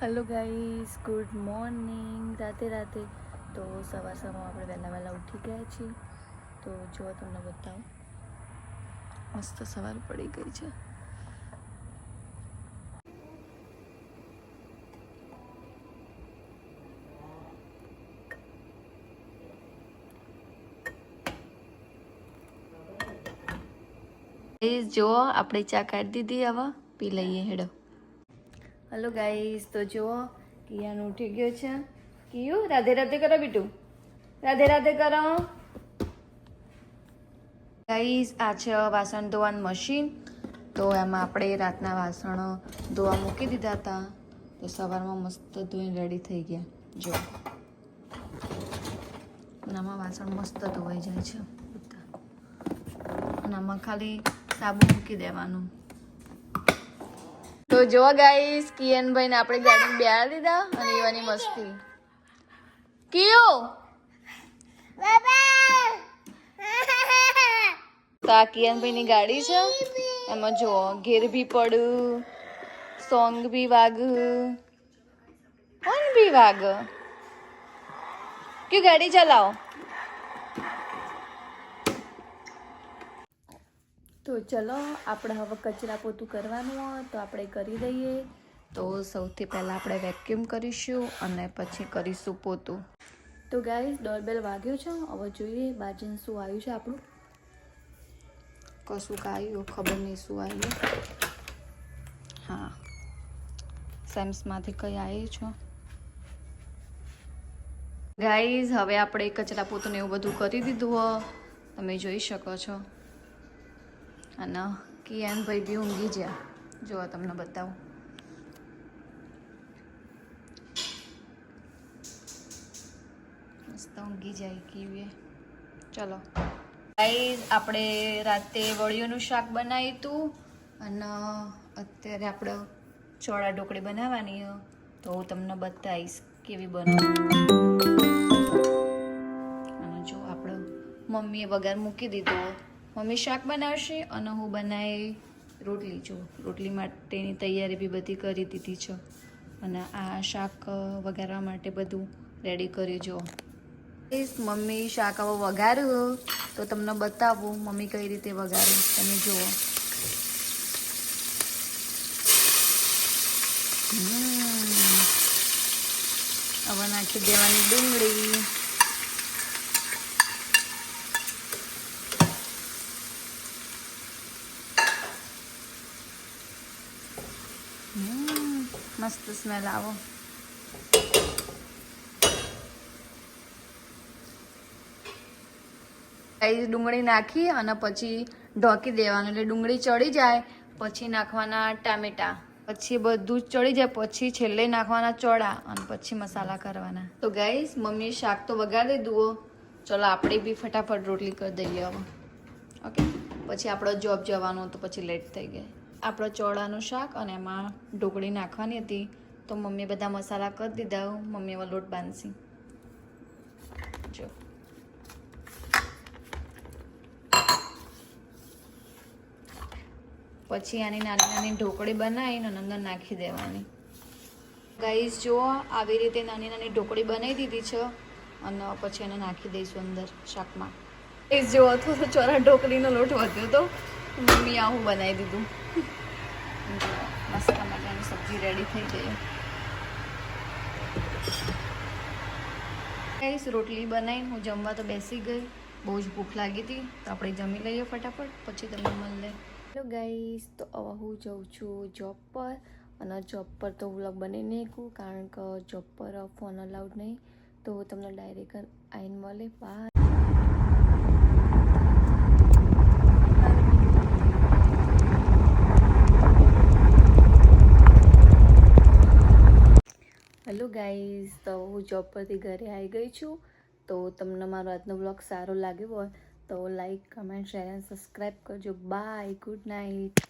Hello guys, good morning. રાતે તો સવારમાં આપણે વહેલા ઉઠી ગયા છીએ. તો જો તમને બતાવું, મસ્ત સવાર પડી ગઈ છે. જો આપણે ચા કાઢી દીધી, હવે પી લઈએ. હેડો. હેલો ગાઈસ, તો જુઓ કિયાન ઉઠી ગયો છે. કિયું રાધે રાધે કરો બીટું, રાધે રાધે કરો. ગાઈસ, આ છે વાસણ ધોવાનું મશીન. તો એમાં આપણે રાતના વાસણ ધોવા મૂકી દીધા હતા. તો સવારમાં મસ્ત ધોઈને રેડી થઈ ગયા. જો આમાં વાસણ મસ્ત ધોવાઈ જાય છે બધા. અને આમાં ખાલી સાબુ મૂકી દેવાનું. તો જો ગાઈસ, કિયનભાઈ ને આપણે ગાડી બેહાડી દીધા અને એવાની મસ્તી. કિયો તો આ કિયનભાઈ ની ગાડી છે. એમાં જો ઘેર ભી પડું, સોંગ ભી વાગ, હોર્ન ભી વાગ. ક્યું ગાડી ચલાવો. તો ચલો, આપણે હવે કચરા પોતું કરવાનું હોય તો આપણે કરી દઈએ. તો સૌથી પહેલાં આપણે વેક્યુમ કરીશું અને પછી કરીશું પોતું. તો ગાઈસ, ડોરબેલ વાગ્યો છે. હવે જોઈએ બાજુને શું આવ્યું છે. આપણું કશું આવ્યું, ખબર નહીં શું આવ્યું. હા, સેમ્સમાંથી કંઈ આવ્યું છે. ગાઈસ, હવે આપણે કચરા પોતું ને એવું બધું કરી દીધું હો, તમે જોઈ શકો છો. અને કિયાનભાઈ બી ઊંઘી ગયા. જો તમને બતાવું. મસ્ત ઊંઘી જાય કીવે. ચલો ગાઈસ, આપણે રાતે વળિયોનું શાક બનાવ્યું હતું અને અત્યારે આપણે ચોળા ઢોકળી બનાવવાની. તો હું તમને બતાવીશ કેવી બનાવું. અને જો આપણે મમ્મીએ વઘાર મૂકી દીધો. મમ્મી શાક બનાવશે અને હું બનાવી રોટલી. જો રોટલી માટેની તૈયારી બી બધી કરી દીધી છે. અને આ શાક વઘારવા માટે બધું રેડી કર્યું. જો મમ્મી શાક હવે વઘાર્યું તો તમને બતાવું મમ્મી કઈ રીતે વઘાર્યું. તમે જુઓ. હવે નાખી દેવાની ડુંગળી. મસ્ત સ્મેલ આવો. ડુંગળી નાખી અને પછી ઢોકી દેવાનું. એટલે ડુંગળી ચડી જાય પછી નાખવાના ટામેટા. પછી બધું ચડી જાય પછી છેલ્લે નાખવાના ચોળા અને પછી મસાલા કરવાના. તો ગાઈસ, મમ્મીએ શાક તો વઘારી દીધું. ચલો આપણે બી ફટાફટ રોટલી કરી દઈએ હવે. ઓકે, પછી આપણો જોબ જવાનું તો પછી લેટ થઈ ગઈ. આપણો ચોળાનું શાક અને એમાં ઢોકળી નાખવાની હતી. તો મમ્મીએ બધા મસાલા કરી દીધા. મમ્મી હવે લોટ બાંધશી. જો પછી આની નાની નાની ઢોકળી બનાવીને અંદર નાખી દેવાની. ગાઈસ, જુઓ આવી રીતે નાની નાની ઢોકળી બનાવી દીધી છે અને પછી એને નાખી દઈશું અંદર શાકમાં. ગાઈસ, જુઓ થોડો ચોરા ઢોકળીનો લોટ વધ્યો તો મમ્મી આવું બનાવી દીધું. મસ્ત મજાની સબ્જી રેડી થઈ ગઈ. ગાઈસ, રોટલી બનાવીને હું જમવા તો બેસી ગઈ. બહુ જ ભૂખ લાગી હતી. તો આપણે જમી લઈએ ફટાફટ, પછી તમને મળે. હેલો ગાઈસ, તો હવે હું જાઉં છું જોબ પર. અને જોબ પર તો વ્લોગ બની નહીં શકું કારણ કે જોબ પર ફોન અલાઉડ નહીં. તો તમને ડાયરેક્ટ આવીને મળે. બાય. હેલો ગાઈઝ, તો હું જોબ પરથી ઘરે આવી ગઈ છું. તો તમને મારો આજનો બ્લોગ સારો લાગ્યો હોય તો લાઈક, કમેન્ટ, શેર અને સબસ્ક્રાઈબ કરજો. Bye, good night.